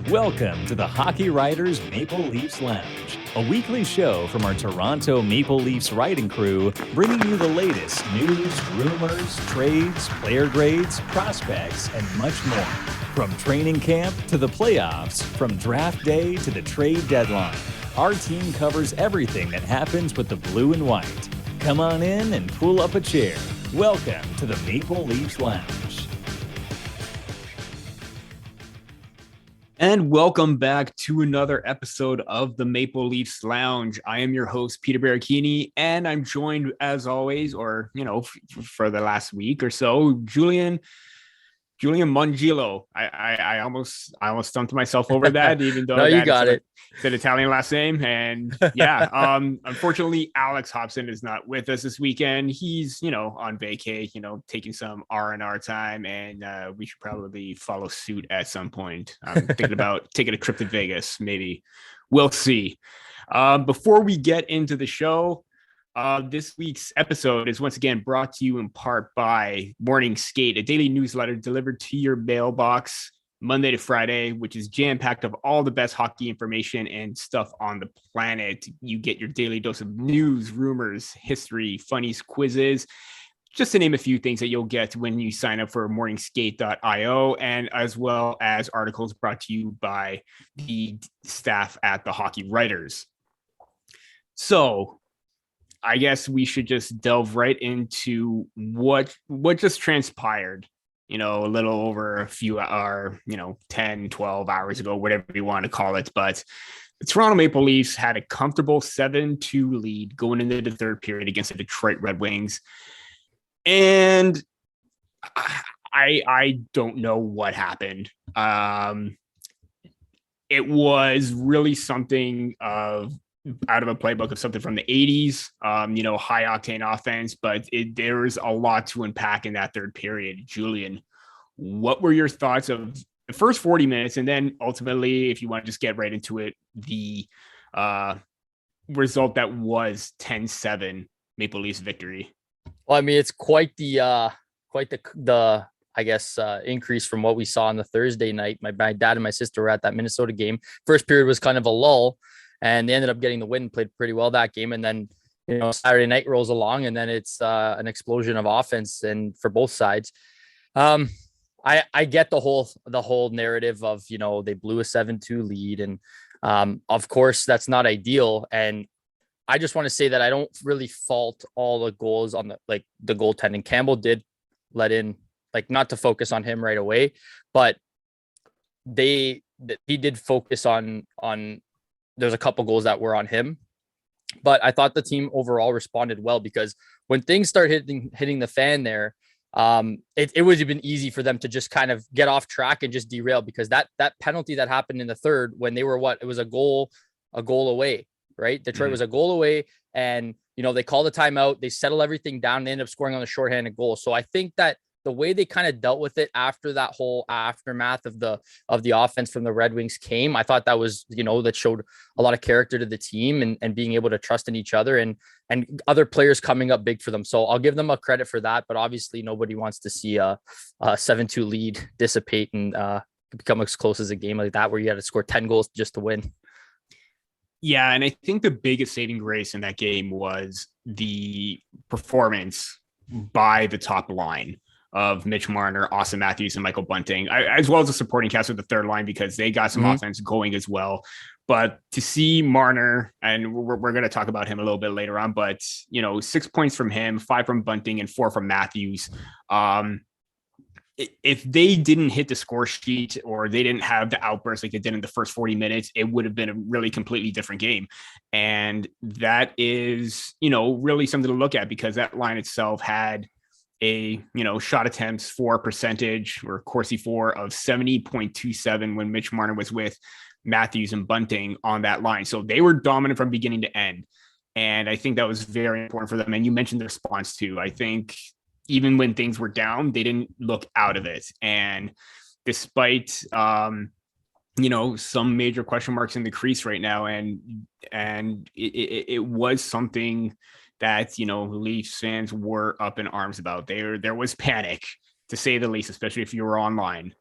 Welcome to the Hockey Writers Maple Leafs Lounge, a weekly show from our Toronto Maple Leafs writing crew, bringing you the latest news, rumors, trades, player grades, prospects, and much more. From training camp to the playoffs, from draft day to the trade deadline, our team covers everything that happens with the blue and white. Come on in and pull up a chair. Welcome to the Maple Leafs Lounge. And welcome back to another episode of the Maple Leafs Lounge. I am your host, Peter Baracchini, and I'm joined as always, for the last week or so, Julian Mongillo. I almost stumped myself over that, even though No, you got it. It's an Italian last name. And yeah, unfortunately, Alex Hobson is not with us this weekend. He's, on vacay, taking some R&R time, and we should probably follow suit at some point. I'm thinking about taking a trip to Vegas, maybe. We'll see. Before we get into the show, this week's episode is once again brought to you in part by Morning Skate, a daily newsletter delivered to your mailbox Monday to Friday, which is jam-packed of all the best hockey information and stuff on the planet. You get your daily dose of news, rumors, history, funnies, quizzes, just to name a few things that you'll get when you sign up for morningskate.io, and as well as articles brought to you by the staff at the Hockey Writers. So I guess we should just delve right into what just transpired, a little over a few hours, 10, 12 hours ago, whatever you want to call it. But the Toronto Maple Leafs had a comfortable 7-2 lead going into the third period against the Detroit Red Wings. And I don't know what happened. It was really something out of a playbook of something from the 80s, high octane offense, but there's a lot to unpack in that third period. Julian, what were your thoughts of the first 40 minutes? And then ultimately, if you want to just get right into it, the result that was 10-7 Maple Leafs victory. Well, I mean, it's quite the I guess, increase from what we saw on the Thursday night. My dad and my sister were at that Minnesota game. First period was kind of a lull, and they ended up getting the win, played pretty well that game. And then, Saturday night rolls along, and then it's an explosion of offense, and for both sides. I get the whole narrative of, they blew a 7-2 lead. And of course that's not ideal. And I just want to say that I don't really fault all the goals on the goaltending. Campbell did let in, not to focus on him right away, but he did focus on there's a couple goals that were on him, but I thought the team overall responded well, because when things start hitting the fan there, it would have been easy for them to just kind of get off track and just derail, because that penalty that happened in the third, when they were it was a goal away, right? Detroit was a goal away, and they call the timeout, they settle everything down, and they end up scoring on the shorthanded goal. So I think that the way they kind of dealt with it after that whole aftermath of the offense from the Red Wings came, I thought that was, that showed a lot of character to the team, and being able to trust in each other, and other players coming up big for them. So I'll give them a credit for that, but obviously nobody wants to see a 7-2 lead dissipate and become as close as a game like that, where you had to score 10 goals just to win. Yeah. And I think the biggest saving grace in that game was the performance by the top line of Mitch Marner, Austin Matthews, and Michael Bunting, as well as the supporting cast of the third line, because they got some offense going as well. But to see Marner, and we're going to talk about him a little bit later on, but 6 points from him, 5 from Bunting, and 4 from Matthews. If they didn't hit the score sheet, or they didn't have the outburst like they did in the first 40 minutes, it would have been a really completely different game. And that is, really something to look at, because that line itself had a shot attempts for percentage, or Corsi for, of 70.27 when Mitch Marner was with Matthews and Bunting on that line. So they were dominant from beginning to end, and I think that was very important for them. And you mentioned the response too. I think even when things were down, they didn't look out of it, and despite some major question marks in the crease right now, and it was something that, Leafs fans were up in arms about. There was panic, to say the least, especially if you were online.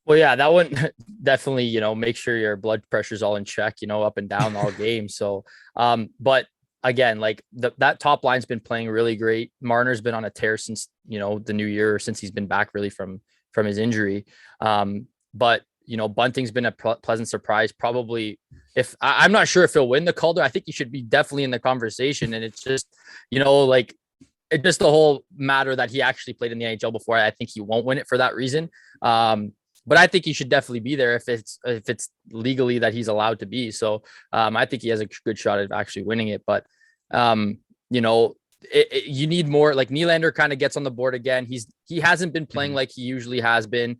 Well, yeah, that one definitely, make sure your blood pressure's all in check, up and down all game. So, but again, like that top line's been playing really great. Marner's been on a tear since, the new year, since he's been back really from his injury. But Bunting's been a pleasant surprise. Probably, if I'm not sure if he'll win the Calder, I think he should be definitely in the conversation. And it's just, like it's just the whole matter that he actually played in the NHL before. I think he won't win it for that reason. But I think he should definitely be there if it's legally that he's allowed to be. So I think he has a good shot at actually winning it. But you need more. Like Nylander kind of gets on the board again. He hasn't been playing like he usually has been.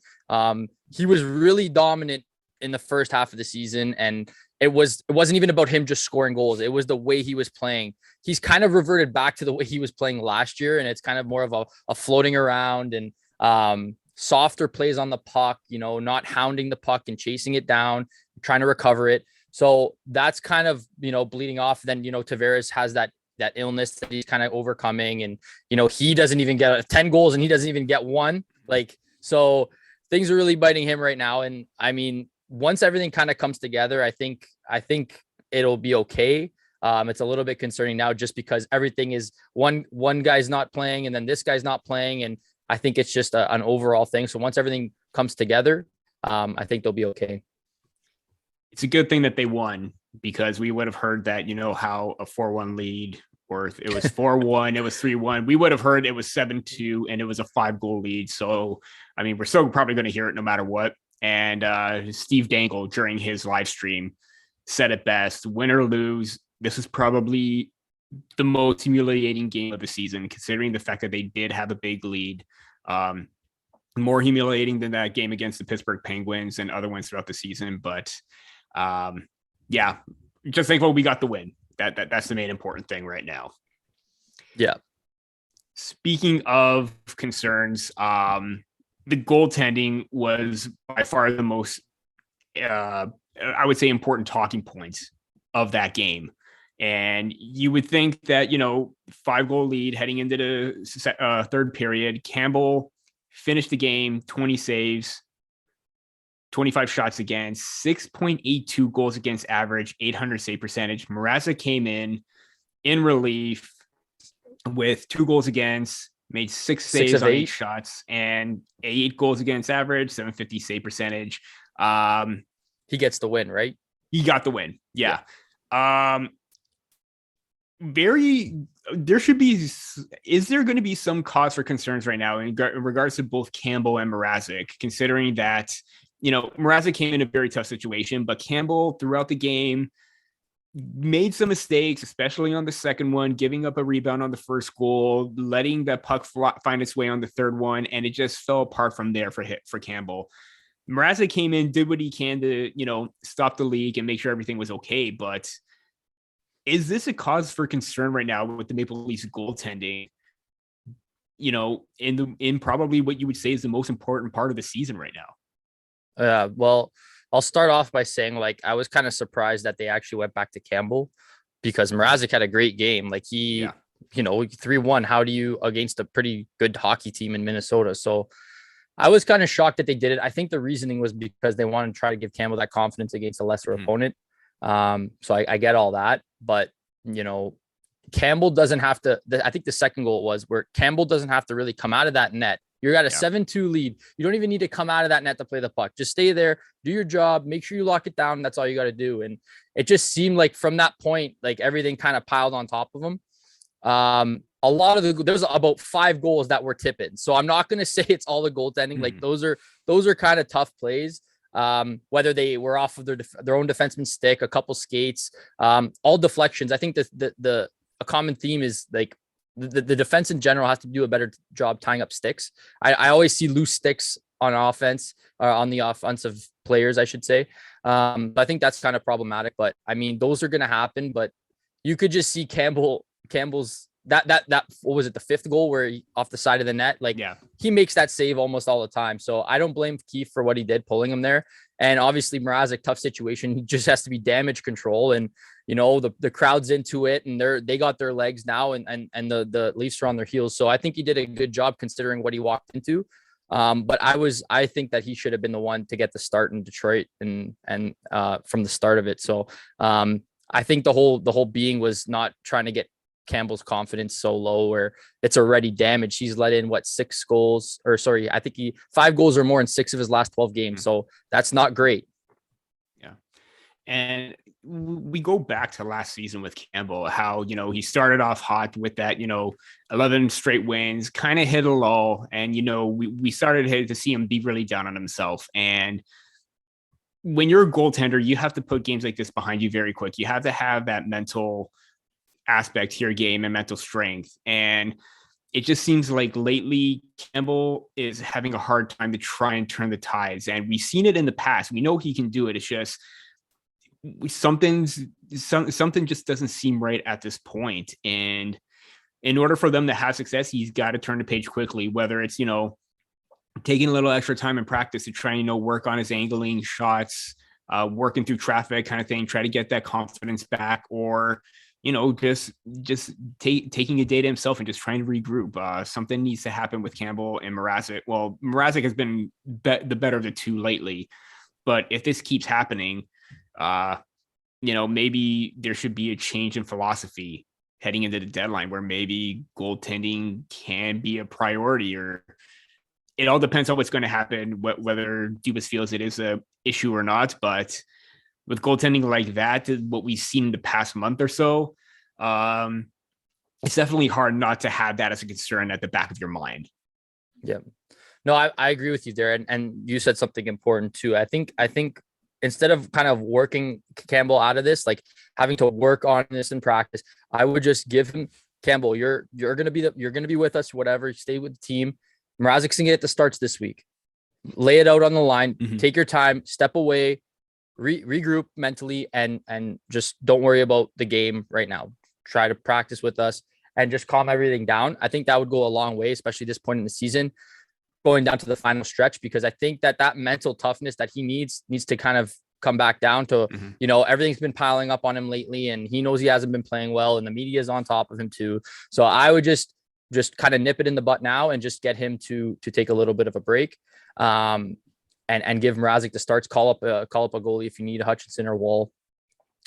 He was really dominant in the first half of the season, and it wasn't even about him just scoring goals. It was the way he was playing. He's kind of reverted back to the way he was playing last year, and it's kind of more of a floating around and softer plays on the puck, not hounding the puck and chasing it down, trying to recover it. So that's kind of, bleeding off. Then, Tavares has that illness that he's kind of overcoming, and, he doesn't even get 10 goals and he doesn't even get one. So things are really biting him right now. And I mean, once everything kind of comes together, I think it'll be okay. It's a little bit concerning now just because everything is one guy's not playing and then this guy's not playing. And I think it's just an overall thing. So once everything comes together, I think they'll be okay. It's a good thing that they won, because we would have heard that, how a 4-1 lead, or it was 4-1, it was 3-1. We would have heard it was 7-2 and it was a 5-goal lead. So, I mean, we're still probably going to hear it no matter what. And Steve Dangle during his live stream said it best: win or lose, this is probably the most humiliating game of the season, considering the fact that they did have a big lead. More humiliating than that game against the Pittsburgh Penguins and other ones throughout the season. But yeah, just thankful we got the win. That's the main important thing right now. Yeah. Speaking of concerns, the goaltending was by far the most, I would say, important talking points of that game. And you would think that, 5-goal lead heading into the third period, Campbell finished the game, 20 saves, 25 shots against, 6.82 goals against average, 800 save percentage. Mrazek came in relief with 2 goals against, made 6 saves on 8 shots, and 8 goals against average, 750 save percentage. He gets the win, right? He got the win. Yeah. There should be, is there going to be some cause for concerns right now in regards to both Campbell and Mrazek, considering that, Mrazek came in a very tough situation, but Campbell throughout the game made some mistakes, especially on the second one, giving up a rebound on the first goal, letting that puck find its way on the third one, and it just fell apart from there for Campbell. Mrazek came in, did what he can to, stop the leak and make sure everything was okay, but is this a cause for concern right now with the Maple Leafs goaltending, in probably what you would say is the most important part of the season right now? Well, I'll start off by saying, I was kind of surprised that they actually went back to Campbell, because Mrazek had a great game. 3-1, how do you, against a pretty good hockey team in Minnesota? So I was kind of shocked that they did it. I think the reasoning was because they wanted to try to give Campbell that confidence against a lesser opponent. So I get all that, but Campbell doesn't have to. I think the second goal was where Campbell doesn't have to really come out of that net. You're at a 7-2 lead. You don't even need to come out of that net to play the puck. Just stay there, do your job, make sure you lock it down. That's all you got to do. And it just seemed like from that point, everything kind of piled on top of him. A lot of there's about 5 goals that were tipping. So I'm not going to say it's all the goaltending. Those are kind of tough plays. Whether they were off of their own defenseman stick, a couple skates, all deflections. I think a common theme is the defense in general has to do a better job tying up sticks. I always see loose sticks on offense, or on the offensive players, I should say. But I think that's kind of problematic, but I mean, those are going to happen, but you could just see Campbell's that what was it, the 5th goal where he, off the side of the net, he makes that save almost all the time. So I don't blame Keefe for what he did, pulling him there. And obviously Mrazek, tough situation. He just has to be damage control, and the crowd's into it, and they got their legs now, and the Leafs are on their heels. So I think he did a good job considering what he walked into. But I think that he should have been the one to get the start in Detroit and from the start of it. So I think the whole being was not trying to get Campbell's confidence so low where it's already damaged. He's let in 6 goals, or sorry, I think 5 goals or more in 6 of his last 12 games. So that's not great. Yeah. And we go back to last season with Campbell, how, he started off hot with that, 11 straight wins, kind of hit a lull. And, we started to see him be really down on himself. And when you're a goaltender, you have to put games like this behind you very quick. You have to have that mental aspect to your game and mental strength. And it just seems like lately Campbell is having a hard time to try and turn the tides. And we've seen it in the past. We know he can do it. It's just something just doesn't seem right at this point. And in order for them to have success, he's got to turn the page quickly, whether it's, taking a little extra time in practice to try and, work on his angling shots, working through traffic kind of thing, try to get that confidence back, or, just taking a day to himself and just trying to regroup. Something needs to happen with Campbell and Mrazek. Well, Mrazek has been the better of the two lately, but if this keeps happening, maybe there should be a change in philosophy heading into the deadline where maybe goaltending can be a priority, or it all depends on what's going to happen, whether Dubas feels it is a issue or not. But with goaltending like that, what we've seen in the past month or so, it's definitely hard not to have that as a concern at the back of your mind. Yeah, no, I agree with you there. And you said something important too. I think instead of kind of working Campbell out of this, like having to work on this in practice, I would just give him, Campbell, you're going to be with us, whatever, stay with the team. Mrazek's going to get the starts this week. Lay it out on the line, take your time, step away, regroup mentally, and just don't worry about the game right now. Try to practice with us and just calm everything down. I think that would go a long way, especially this point in the season, going down to the final stretch, because I think that mental toughness that he needs to kind of come back down to, everything's been piling up on him lately, and he knows he hasn't been playing well, and the media is on top of him too. So I would just kind of nip it in the butt now and just get him to take a little bit of a break, and give Mrazek the starts. Call up a goalie if you need, Hutchinson or Wall,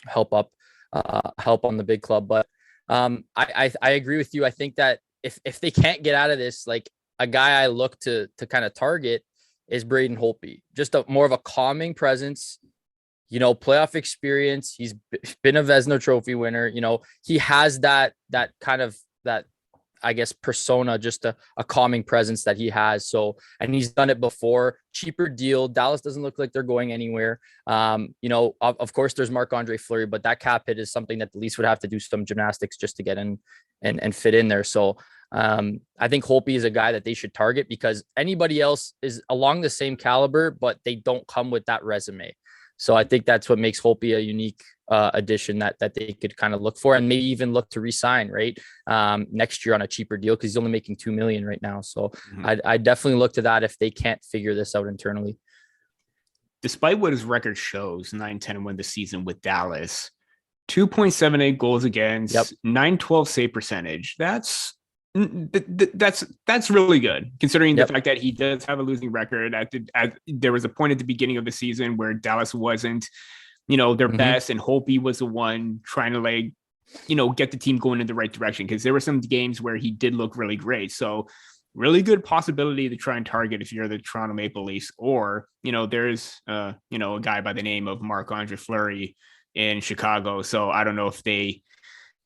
help on the big club. But I agree with you. I think that if they can't get out of this, like, a guy I look to kind of target is Braden Holtby, just more of a calming presence, playoff experience. He's been a Vezina Trophy winner. He has that kind of, that, I guess, persona, just a calming presence that he has. So, and he's done it before. Cheaper deal. Dallas doesn't look like they're going anywhere. Of course there's Marc-Andre Fleury, but that cap hit is something that the Leafs would have to do some gymnastics just to get in and fit in there. So I think Holtby is a guy that they should target, because anybody else is along the same caliber, but they don't come with that resume. So I think that's what makes Holtby a unique addition that they could kind of look for, and maybe even look to re-sign right next year on a cheaper deal, because he's only making $2 million right now. So I definitely look to that if they can't figure this out internally. Despite what his record shows, 9-10-1 this season with Dallas, 2.78 goals against, 912 save percentage. That's really good, considering the fact that he does have a losing record. There was a point at the beginning of the season where Dallas wasn't, their best, and Holtby was the one trying to get the team going in the right direction, because there were some games where he did look really great. So really good possibility to try and target if you're the Toronto Maple Leafs, or there's a guy by the name of Marc-Andre Fleury in Chicago. So I don't know if they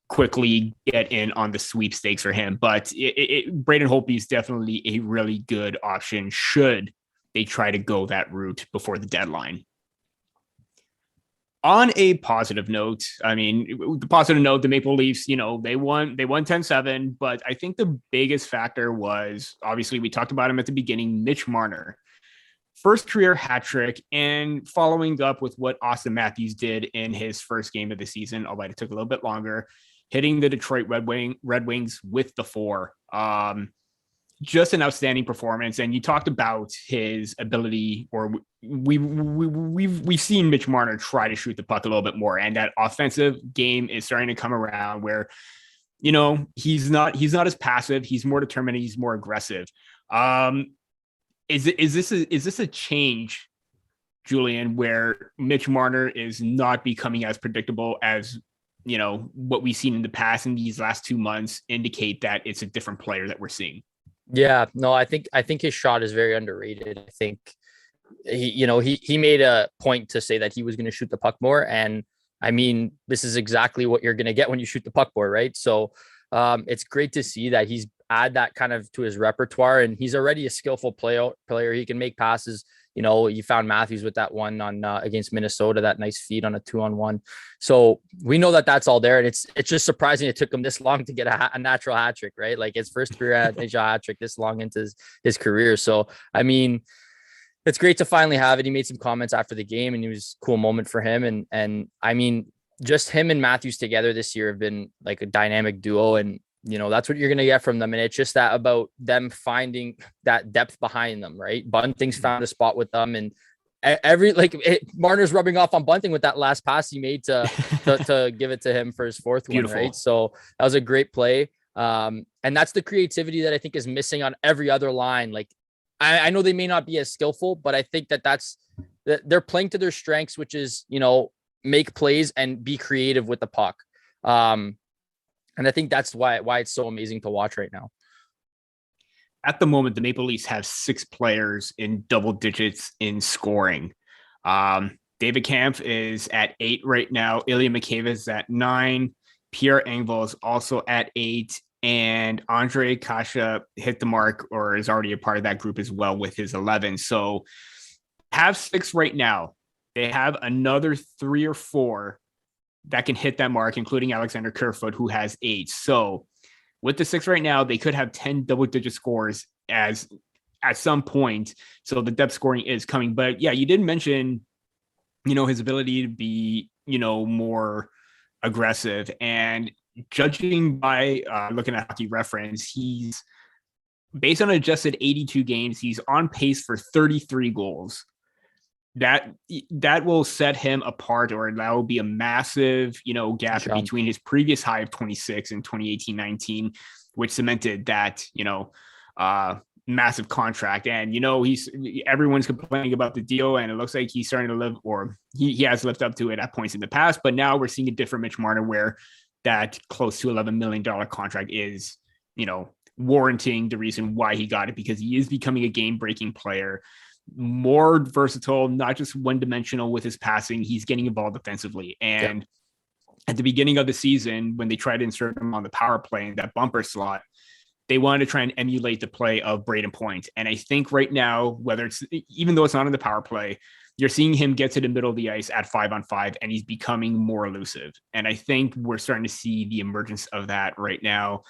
quickly get in on the sweepstakes for him, but Braden Holtby is definitely a really good option should they try to go that route before the deadline. On a positive note, the Maple Leafs, they won 10-7, but I think the biggest factor was, obviously we talked about him at the beginning, Mitch Marner. First career hat trick, and following up with what Austin Matthews did in his first game of the season, albeit it took a little bit longer, hitting the Detroit Red Wings with the 4. Just an outstanding performance. And you talked about his ability, or we've seen Mitch Marner try to shoot the puck a little bit more, and that offensive game is starting to come around where, he's not as passive. He's more determined. He's more aggressive. Is this a change, Julian, where Mitch Marner is not becoming as predictable as what we've seen in the past in these last 2 months indicate that it's a different player that we're seeing? Yeah, no, I think his shot is very underrated. I think he made a point to say that he was going to shoot the puck more, and I mean, this is exactly what you're going to get when you shoot the puck more, right? So it's great to see that he's add that kind of to his repertoire, and he's already a skillful player. He can make passes. You found Matthews with that one on against Minnesota, that nice feed on a 2-on-1. So we know that that's all there, and it's just surprising it took him this long to get a natural hat trick, right? Like his first career hat trick this long into his career. So I mean, it's great to finally have it. He made some comments after the game, and it was a cool moment for him. And I mean, just him and Matthews together this year have been like a dynamic duo, and that's what you're going to get from them. And it's just that about them finding that depth behind them, right? Bunting's found a spot with them, and Marner's rubbing off on Bunting with that last pass he made to give it to him for his fourth one, right? So that was a great play. And that's the creativity that I think is missing on every other line. Like, I know they may not be as skillful, but I think that they're playing to their strengths, which is, make plays and be creative with the puck. And I think that's why it's so amazing to watch right now. At the moment, the Maple Leafs have 6 players in double digits in scoring. David Kampf is at 8 right now. Ilya Lyubushkin is at 9. Pierre Engvall is also at 8. And Andre Kasha hit the mark, or is already a part of that group as well with his 11. So have 6 right now. They have another 3 or 4 that can hit that mark, including Alexander Kerfoot, who has 8. So with the 6 right now, they could have 10 double-digit scores at some point. So the depth scoring is coming. But yeah, you did mention, his ability to be, more aggressive. And judging by looking at Hockey Reference, he's based on adjusted 82 games. He's on pace for 33 goals. That will set him apart, or that will be a massive, gap between his previous high of 26 in 2018-19, which cemented that, massive contract. And, everyone's complaining about the deal, and it looks like he's starting to live, or he has lived up to it at points in the past. But now we're seeing a different Mitch Marner, where that close to $11 million contract is, warranting the reason why he got it, because he is becoming a game-breaking player, more versatile, not just one-dimensional with his passing. He's getting involved defensively. And at the beginning of the season, when they tried to insert him on the power play in that bumper slot, they wanted to try and emulate the play of Braden Point. And I think right now, even though it's not in the power play, you're seeing him get to the middle of the ice at 5-on-5, and he's becoming more elusive. And I think we're starting to see the emergence of that right now.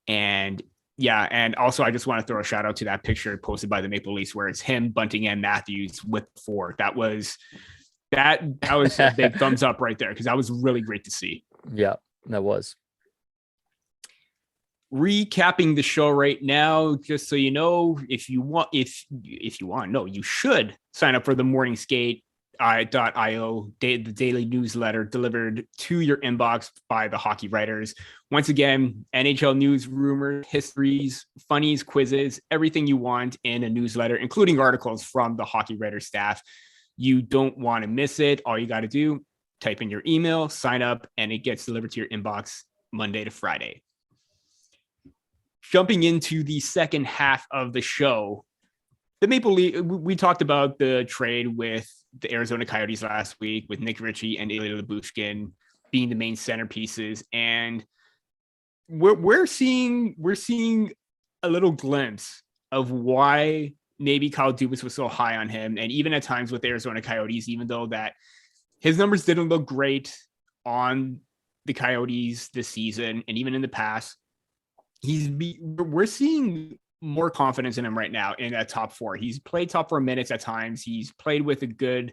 And yeah, and also I just want to throw a shout out to that picture posted by the Maple Leafs, where it's him, Bunting, and Matthews with 4. That was a big thumbs up right there, because that was really great to see. Yeah, that was. Recapping the show right now, just so you know, you should sign up for the Morning Skate .io, the daily newsletter delivered to your inbox by the Hockey Writers. Once again, NHL news, rumors, histories, funnies, quizzes, everything you want in a newsletter, including articles from the Hockey Writers staff. You don't want to miss it. All you got to do, type in your email, sign up, and it gets delivered to your inbox Monday to Friday. Jumping into the second half of the show, the Maple Leaf, we talked about the trade with the Arizona Coyotes last week, with Nick Ritchie and Ilya Lyubushkin being the main centerpieces, and we're seeing a little glimpse of why maybe Kyle Dubas was so high on him. And even at times with the Arizona Coyotes, even though that his numbers didn't look great on the Coyotes this season, and even in the past, we're seeing more confidence in him right now in that top 4. He's played top 4 minutes at times. He's played with a good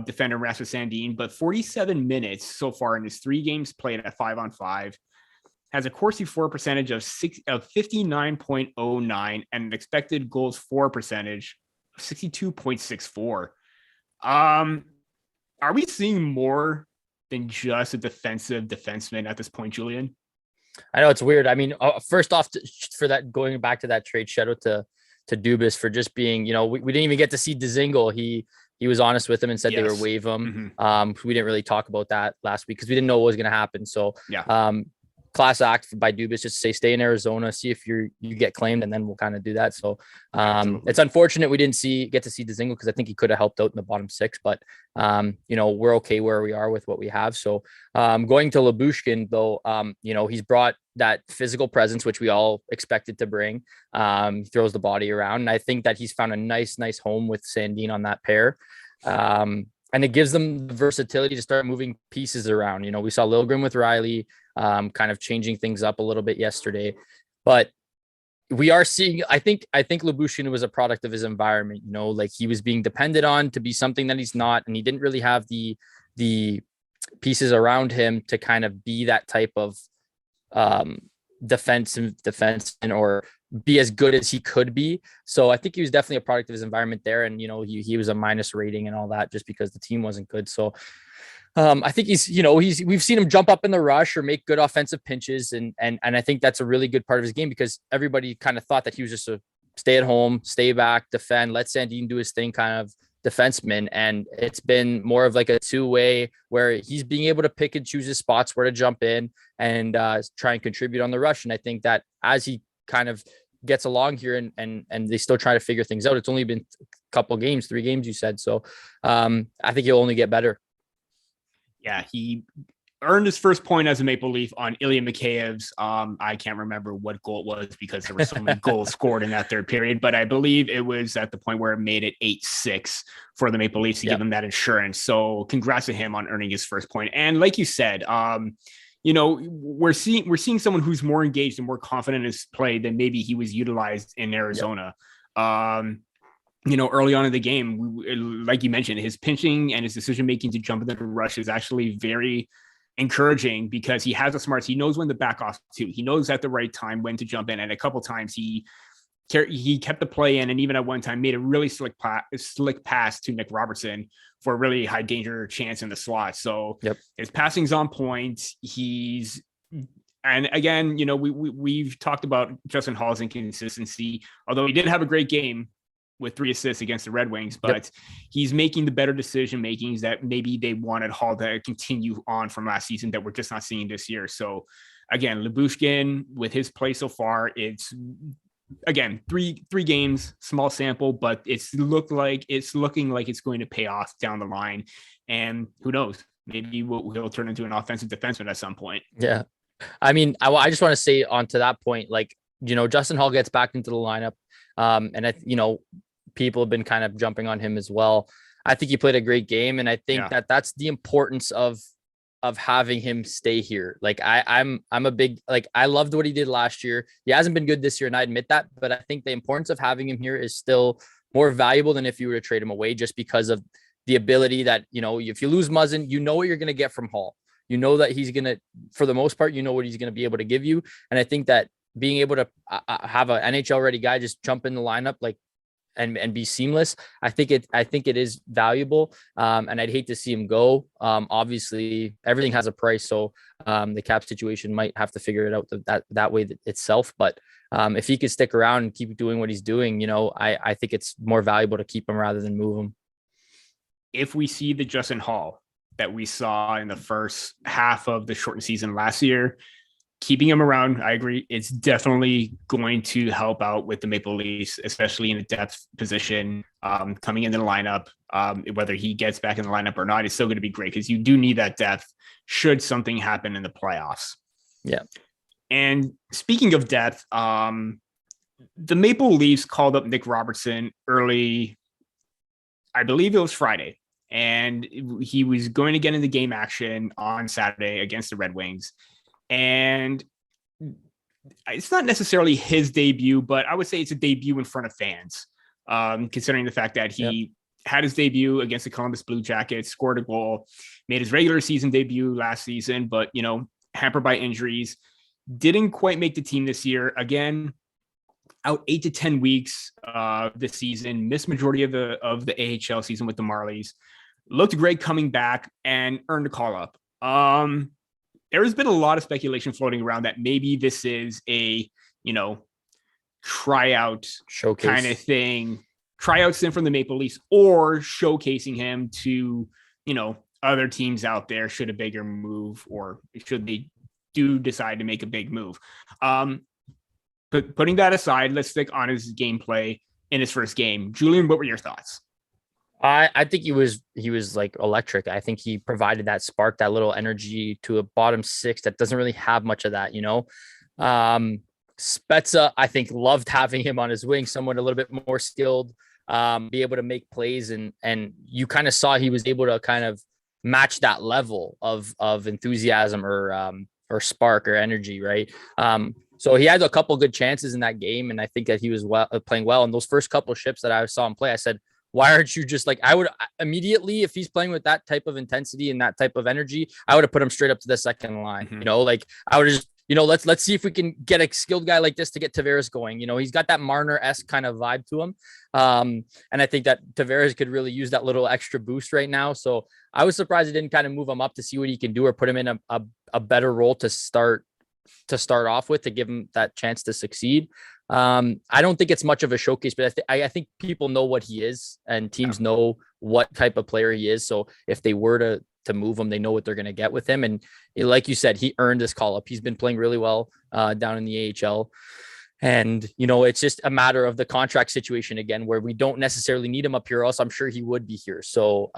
defender, Rasmus Sandin, but 47 minutes so far in his 3 games played at 5-on-5, has a Corsi for percentage of 59.09 and an expected goals for percentage of 62.64. Are we seeing more than just a defensive defenseman at this point, Julian? I know it's weird. I mean, first off, for that, going back to that trade, shout out to Dubas for just being, we didn't even get to see Dzingel. He was honest with him and said they would waive him. We didn't really talk about that last week because we didn't know what was going to happen. So class act by Dubas, just say stay in Arizona, see if you get claimed, and then we'll kind of do that. So it's unfortunate we didn't get to see Dzingel because I think he could have helped out in the bottom six, but we're okay where we are with what we have. So going to Lyubushkin though, he's brought that physical presence, which we all expected to bring. He throws the body around, and I think that he's found a nice home with Sandin on that pair. And it gives them the versatility to start moving pieces around. We saw Liljegren with Riley, kind of changing things up a little bit yesterday, but we are seeing, I think Lyubushkin was a product of his environment, like he was being depended on to be something that he's not, and he didn't really have the pieces around him to kind of be that type of defense or be as good as he could be. So I think he was definitely a product of his environment there. And, he was a minus rating and all that just because the team wasn't good. So I think we've seen him jump up in the rush or make good offensive pinches. And I think that's a really good part of his game because everybody kind of thought that he was just a stay at home, stay back, defend, let Sandin do his thing kind of defenseman. And it's been more of like a two-way where he's being able to pick and choose his spots where to jump in and try and contribute on the rush. And I think that as he kind of gets along here and they still try to figure things out, it's only been a couple games, 3 games you said. So I think he'll only get better. Yeah, he earned his first point as a Maple Leaf on Ilya Mikheyev's. I can't remember what goal it was because there were so many goals scored in that third period, but I believe it was at the point where it made it 8-6 for the Maple Leafs to give him that insurance. So congrats to him on earning his first point. And like you said, we're seeing someone who's more engaged and more confident in his play than maybe he was utilized in Arizona. Early on in the game, like you mentioned, his pinching and his decision-making to jump into the rush is actually very encouraging because he has a smarts. He knows when to back off too. He knows at the right time when to jump in. And a couple times he kept the play in, and even at one time made a really slick pass to Nick Robertson for a really high danger chance in the slot. So his passing's on point. And again, we've talked about Justin Holl's inconsistency, although he did have a great game with 3 assists against the Red Wings, but he's making the better decision makings that maybe they wanted Holl to continue on from last season that we're just not seeing this year. So again, Lyubushkin with his play so far, it's again, three games, small sample, but it's looking like it's going to pay off down the line. And who knows, maybe he'll turn into an offensive defenseman at some point. Yeah. I mean, I just want to say on to that point, like, Justin Holl gets back into the lineup. And people have been kind of jumping on him as well. I think he played a great game. And I think that's the importance of having him stay here. Like I'm a big, like, I loved what he did last year. He hasn't been good this year, and I admit that, but I think the importance of having him here is still more valuable than if you were to trade him away, just because of the ability that, if you lose Muzzin, what you're going to get from Holl. That he's going to, for the most part, what he's going to be able to give you. And I think that being able to have an NHL ready guy just jump in the lineup, like, and be seamless, I think it is valuable. And I'd hate to see him go. Obviously everything has a price. So the cap situation might have to figure it out that way itself. But if he could stick around and keep doing what he's doing, I think it's more valuable to keep him rather than move him. If we see the Justin Holl that we saw in the first half of the shortened season last year, keeping him around, I agree, it's definitely going to help out with the Maple Leafs, especially in a depth position, coming into the lineup. Whether he gets back in the lineup or not, it's still going to be great because you do need that depth should something happen in the playoffs. Yeah. And speaking of depth, the Maple Leafs called up Nick Robertson early, I believe it was Friday, and he was going to get into game action on Saturday against the Red Wings. And it's not necessarily his debut, but I would say it's a debut in front of fans, considering the fact that he had his debut against the Columbus Blue Jackets, scored a goal, made his regular season debut last season, but, hampered by injuries, didn't quite make the team this year. Again, out 8 to 10 weeks this season, missed majority of the AHL season with the Marlies, looked great coming back and earned a call up. There has been a lot of speculation floating around that maybe this is a, tryout Showcase kind of thing, tryouts in from the Maple Leafs, or showcasing him to, other teams out there should a bigger move, or should they do decide to make a big move. But putting that aside, let's stick on his gameplay in his first game. Julian, what were your thoughts? I think he was like electric. I think he provided that spark, that little energy to a bottom six that doesn't really have much of that, Spezza, I think, loved having him on his wing, someone a little bit more skilled, be able to make plays, and you kind of saw he was able to kind of match that level of enthusiasm or spark or energy, right? So he had a couple good chances in that game, and I think that he was playing well. And those first couple of ships that I saw him play, I said, why aren't you just like, I would immediately, if he's playing with that type of intensity and that type of energy, I would have put him straight up to the second line. Like I would just, let's see if we can get a skilled guy like this to get Tavares going. He's got that Marner-esque kind of vibe to him. And I think that Tavares could really use that little extra boost right now. So I was surprised he didn't kind of move him up to see what he can do, or put him in a better role to start off with, to give him that chance to succeed. I don't think it's much of a showcase, but I think people know what he is, and teams know what type of player he is. So if they were to move him, they know what they're going to get with him. And like you said, he earned this call up. He's been playing really well down in the AHL. And, it's just a matter of the contract situation again, where we don't necessarily need him up here, else I'm sure he would be here. So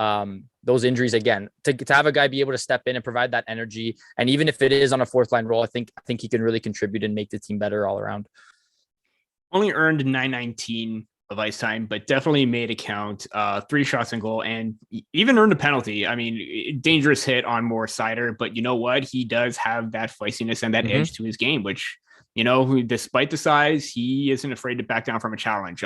those injuries, again, to have a guy be able to step in and provide that energy, and even if it is on a fourth line role, I think he can really contribute and make the team better all around. Only earned 919 of ice time, but definitely made a count, 3 shots on goal, and even earned a penalty. I mean, dangerous hit on more Sider, but you know what? He does have that feistiness and that edge to his game, which, despite the size, he isn't afraid to back down from a challenge.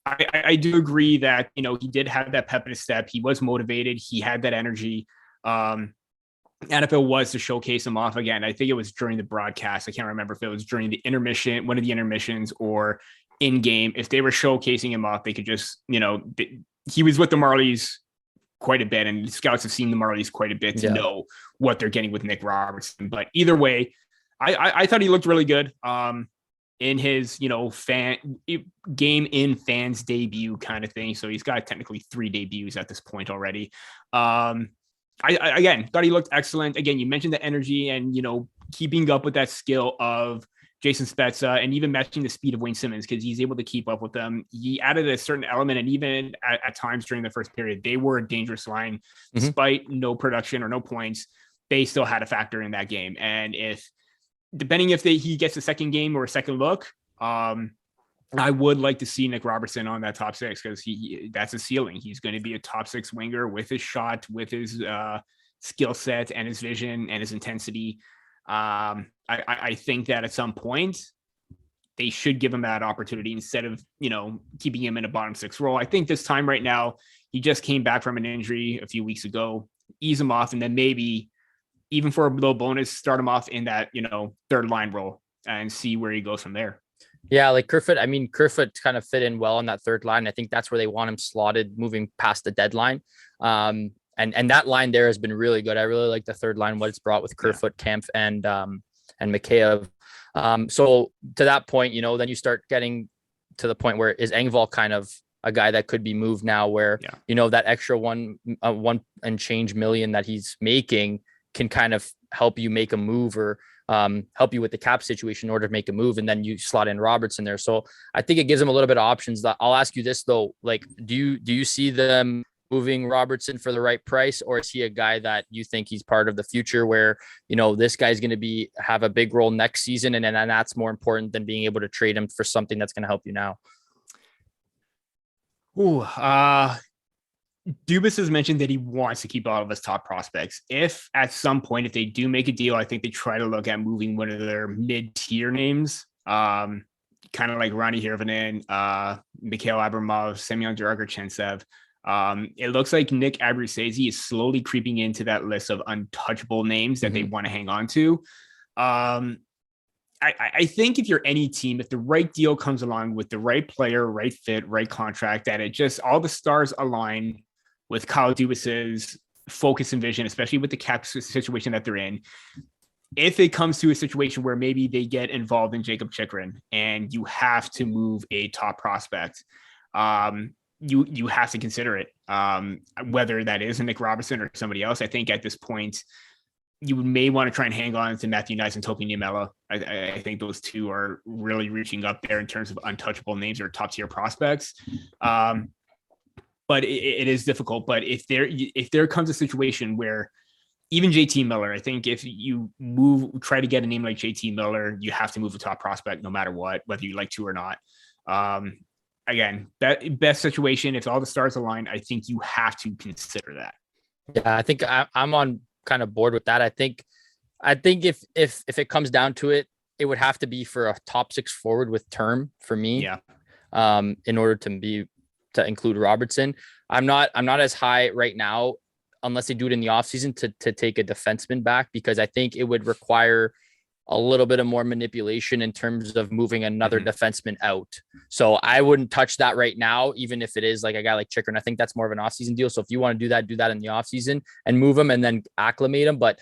I do agree that, he did have that pep in his step. He was motivated. He had that energy. And if it was to showcase him off again, I think it was during the broadcast. I can't remember if it was during the intermission, one of the intermissions, or in game. If they were showcasing him off, they could just, he was with the Marlies quite a bit, and the scouts have seen the Marlies quite a bit to know what they're getting with Nick Robertson. But either way, I thought he looked really good in his, fan game in fans debut kind of thing. So he's got technically 3 debuts at this point already. I again thought he looked excellent. Again, you mentioned the energy and, keeping up with that skill of Jason Spezza, and even matching the speed of Wayne Simmons, because he's able to keep up with them. He added a certain element, and even at times during the first period, they were a dangerous line. Despite no production or no points, they still had a factor in that game. And depending if he gets a second game or a second look, I would like to see Nick Robertson on that top 6, because that's a ceiling. He's going to be a top 6 winger with his shot, with his skill set and his vision and his intensity. I think that at some point they should give him that opportunity instead of, keeping him in a bottom 6 role. I think this time right now, he just came back from an injury a few weeks ago, ease him off, and then maybe even for a little bonus, start him off in that, third line role and see where he goes from there. Yeah, like Kerfoot kind of fit in well on that third line. I think that's where they want him slotted moving past the deadline. And that line there has been really good. I really like the third line, what it's brought with Kerfoot, Kempf, and Mikheyev. So to that point, then you start getting to the point where is Engvall kind of a guy that could be moved now, where, that extra one and change million that he's making can kind of help you make a move, or help you with the cap situation in order to make a move. And then you slot in Robertson there. So I think it gives them a little bit of options. I'll ask you this though, like, do you see them moving Robertson for the right price, or is he a guy that you think he's part of the future where, this guy's going to have a big role next season, and that's more important than being able to trade him for something that's going to help you now? Dubas has mentioned that he wants to keep all of his top prospects. If at some point, if they do make a deal, I think they try to look at moving one of their mid-tier names, kind of like Ronnie Hirvonen, Mikhail Abramov, Semyon Dragochentsev. It looks like Nick Abruzzese is slowly creeping into that list of untouchable names that they want to hang on to. I think if you're any team, if the right deal comes along with the right player, right fit, right contract, that it just all the stars align with Kyle Dubas's focus and vision, especially with the cap situation that they're in, if it comes to a situation where maybe they get involved in Jacob Chikrin and you have to move a top prospect, you have to consider it. Whether that is a Nick Robertson or somebody else, I think at this point, you may want to try and hang on to Matthew Nice and Topi Niemela. I think those two are really reaching up there in terms of untouchable names or top tier prospects. But it is difficult. But if there comes a situation where even JT Miller, I think if you try to get a name like JT Miller, you have to move a top prospect no matter what, whether you like to or not. Again, that best situation, if all the stars align, I think you have to consider that. Yeah, I think I'm on kind of board with that. I think if it comes down to it, it would have to be for a top 6 forward with term for me. Yeah. In order to include Robertson. I'm not as high right now unless they do it in the offseason to take a defenseman back, because I think it would require a little bit of more manipulation in terms of moving another defenseman out. So I wouldn't touch that right now, even if it is like a guy like Chikrin. I think that's more of an offseason deal. So if you want to do that in the offseason and move him and then acclimate him. But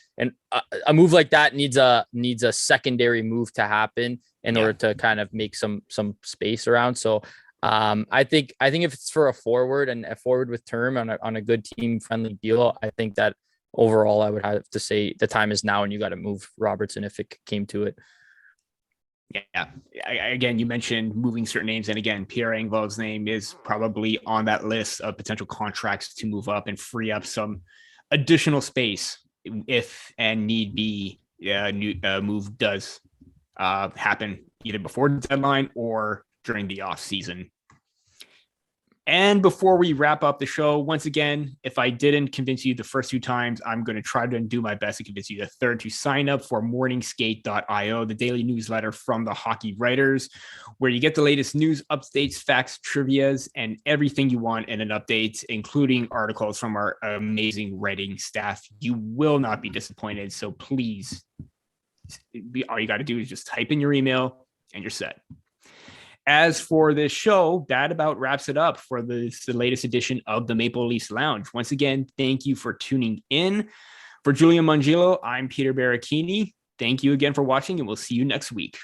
a move like that needs a secondary move to happen in order to kind of make some space around. So I think if it's for a forward and a forward with term on a good team friendly deal, I think that overall I would have to say the time is now and you got to move Robertson if it came to it. Yeah. Again, you mentioned moving certain names. And again, Pierre Engvall's name is probably on that list of potential contracts to move up and free up some additional space if and need be. Move does happen either before the deadline or during the off season. And before we wrap up the show, once again, if I didn't convince you the first 2 times, I'm going to try to do my best to convince you the third to sign up for morningskate.io, the daily newsletter from the hockey writers, where you get the latest news, updates, facts, trivias, and everything you want in an update, including articles from our amazing writing staff. You will not be disappointed. So please, all you got to do is just type in your email and you're set. As for this show, that about wraps it up for the latest edition of the Maple Leafs Lounge. Once again, thank you for tuning in. For Julian Mongillo, I'm Peter Baracchini. Thank you again for watching, and we'll see you next week.